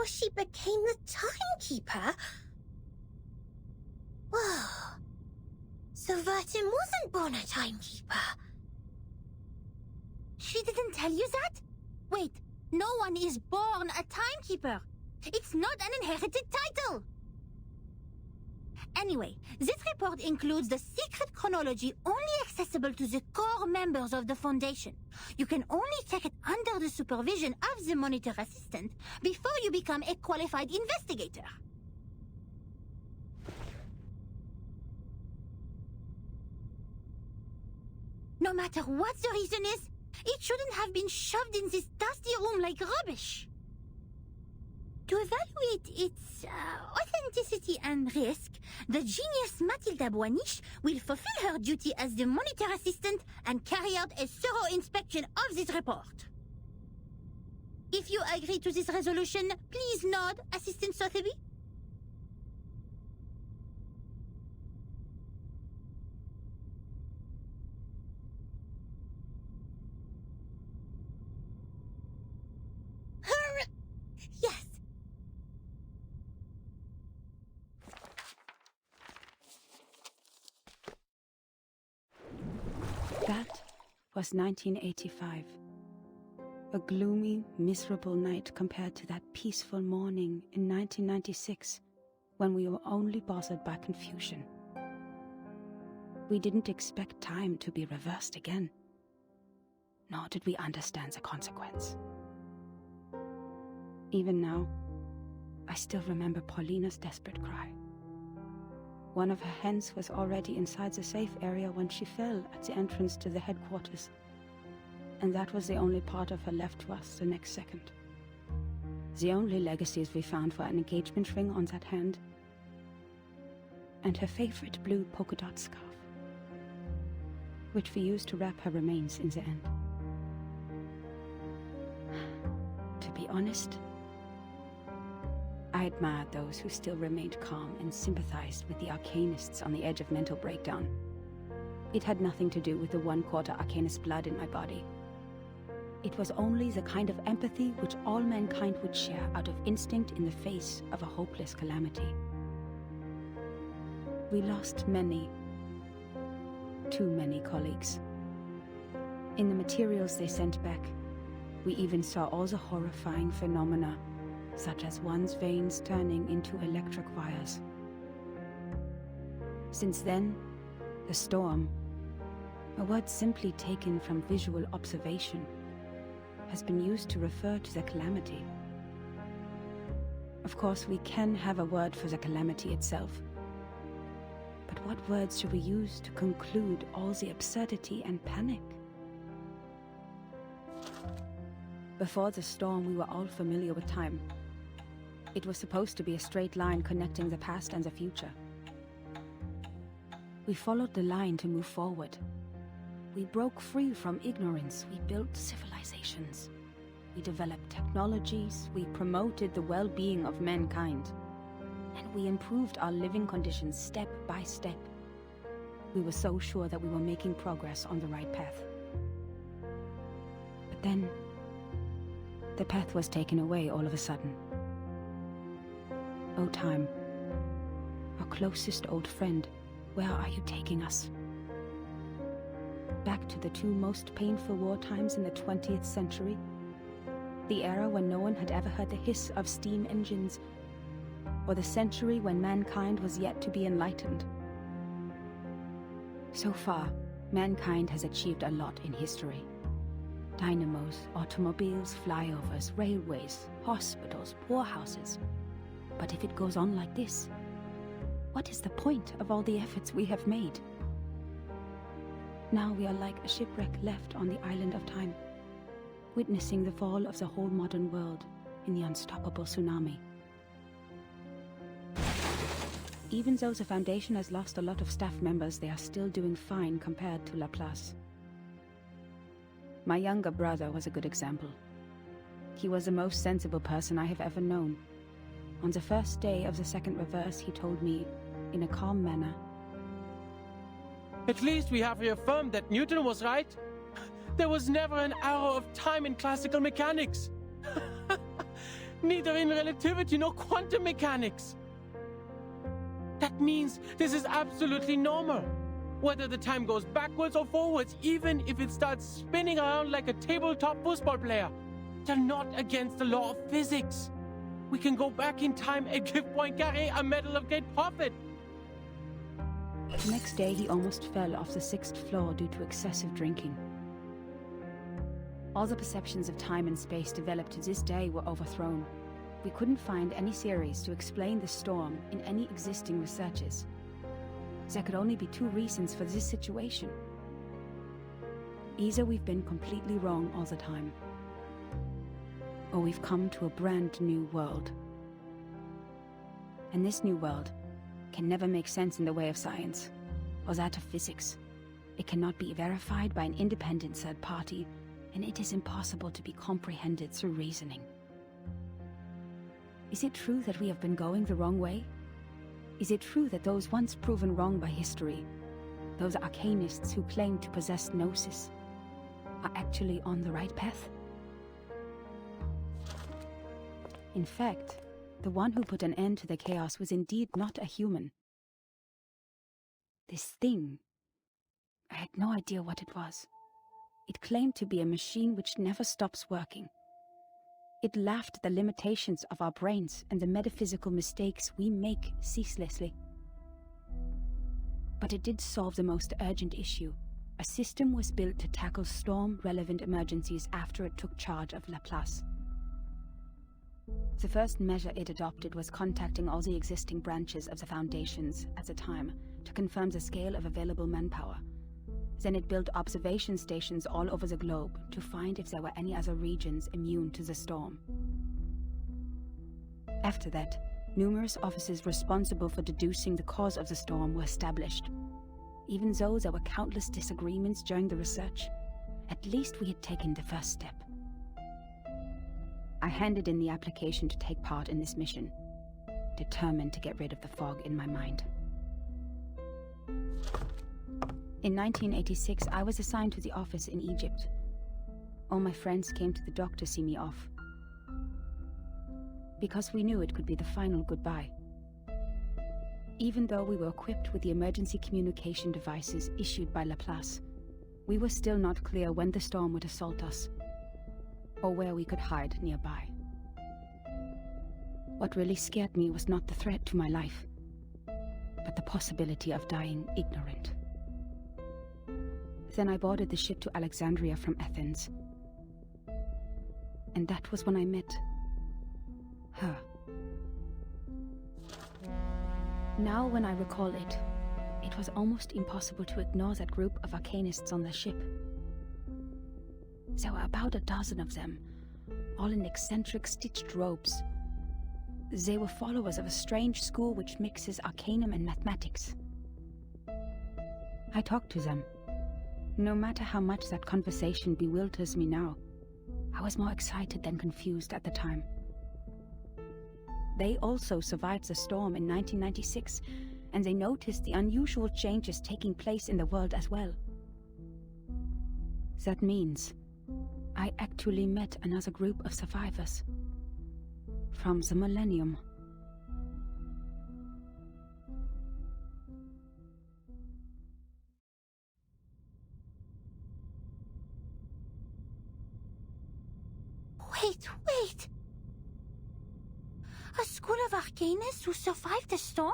before she became the timekeeper? Whoa. So Vertin wasn't born a timekeeper. She didn't tell you that? Wait, no one is born a timekeeper. It's not an inherited title. Anyway, this report includes the secret chronology only accessible to the core members of the Foundation. You can only check it under the supervision of the monitor assistant before you become a qualified investigator. No matter what the reason is, it shouldn't have been shoved in this dusty room like rubbish. To evaluate its authenticity and risk, the genius Mathilda Boiniche will fulfill her duty as the monitor assistant and carry out a thorough inspection of this report. If you agree to this resolution, please nod, Assistant Sotheby. Yes. That was 1985. A gloomy, miserable night compared to that peaceful morning in 1996, when we were only bothered by confusion. We didn't expect time to be reversed again, nor did we understand the consequence. Even now, I still remember Paulina's desperate cry. One of her hens was already inside the safe area when she fell at the entrance to the headquarters, and that was the only part of her left to us the next second. The only legacies we found were an engagement ring on that hand, and her favorite blue polka dot scarf, which we used to wrap her remains in the end. To be honest, I admired those who still remained calm and sympathized with the arcanists on the edge of mental breakdown. It had nothing to do with the 1/4 arcanist blood in my body. It was only the kind of empathy which all mankind would share out of instinct in the face of a hopeless calamity. We lost many, too many colleagues. In the materials they sent back, we even saw all the horrifying phenomena, such as one's veins turning into electric wires. Since then, the storm, a word simply taken from visual observation, has been used to refer to the calamity. Of course, we can have a word for the calamity itself. But what words should we use to conclude all the absurdity and panic? Before the storm, we were all familiar with time. It was supposed to be a straight line connecting the past and the future. We followed the line to move forward. We broke free from ignorance. We built civilizations. We developed technologies. We promoted the well-being of mankind. And we improved our living conditions step by step. We were so sure that we were making progress on the right path. But then, the path was taken away all of a sudden. Oh, time, our closest old friend, where are you taking us? Back to the 2 most painful war times in the 20th century? The era when no one had ever heard the hiss of steam engines, or the century when mankind was yet to be enlightened? So far, mankind has achieved a lot in history. Dynamos, automobiles, flyovers, railways, hospitals, poorhouses. But if it goes on like this, what is the point of all the efforts we have made? Now we are like a shipwreck left on the island of time, witnessing the fall of the whole modern world in the unstoppable tsunami. Even though the Foundation has lost a lot of staff members, they are still doing fine compared to Laplace. My younger brother was a good example. He was the most sensible person I have ever known. On the first day of the second reverse, he told me, in a calm manner, "At least we have reaffirmed that Newton was right. There was never an arrow of time in classical mechanics. neither in relativity nor quantum mechanics. That means this is absolutely normal. Whether the time goes backwards or forwards, even if it starts spinning around like a tabletop football player, they're not against the law of physics. We can go back in time and give Poincaré a medal of great profit. The next day, he almost fell off the 6th floor due to excessive drinking. All the perceptions of time and space developed to this day were overthrown. We couldn't find any theories to explain the storm in any existing researches. There could only be 2 reasons for this situation. Either we've been completely wrong all the time, or we've come to a brand new world. And this new world can never make sense in the way of science, or that of physics. It cannot be verified by an independent third party, and it is impossible to be comprehended through reasoning. Is it true that we have been going the wrong way? Is it true that those once proven wrong by history, those arcanists who claim to possess gnosis, are actually on the right path? In fact, the one who put an end to the chaos was indeed not a human. This thing, I had no idea what it was. It claimed to be a machine which never stops working. It laughed at the limitations of our brains and the metaphysical mistakes we make ceaselessly. But it did solve the most urgent issue. A system was built to tackle storm-relevant emergencies after it took charge of Laplace. The first measure it adopted was contacting all the existing branches of the foundations at the time to confirm the scale of available manpower. Then it built observation stations all over the globe to find if there were any other regions immune to the storm. After that, numerous offices responsible for deducing the cause of the storm were established. Even though there were countless disagreements during the research, at least we had taken the first step. I handed in the application to take part in this mission, determined to get rid of the fog in my mind. In 1986, I was assigned to the office in Egypt. All my friends came to the dock to see me off, because we knew it could be the final goodbye. Even though we were equipped with the emergency communication devices issued by Laplace, we were still not clear when the storm would assault us, or where we could hide nearby. What really scared me was not the threat to my life, but the possibility of dying ignorant. Then I boarded the ship to Alexandria from Athens. And that was when I met her. Now when I recall it, it was almost impossible to ignore that group of arcanists on the ship. There were about a dozen of them, all in eccentric stitched robes. They were followers of a strange school which mixes arcanum and mathematics. I talked to them. No matter how much that conversation bewilders me now, I was more excited than confused at the time. They also survived the storm in 1996, and they noticed the unusual changes taking place in the world as well. That means I actually met another group of survivors from the millennium. Wait! A school of arcanists who survived the storm?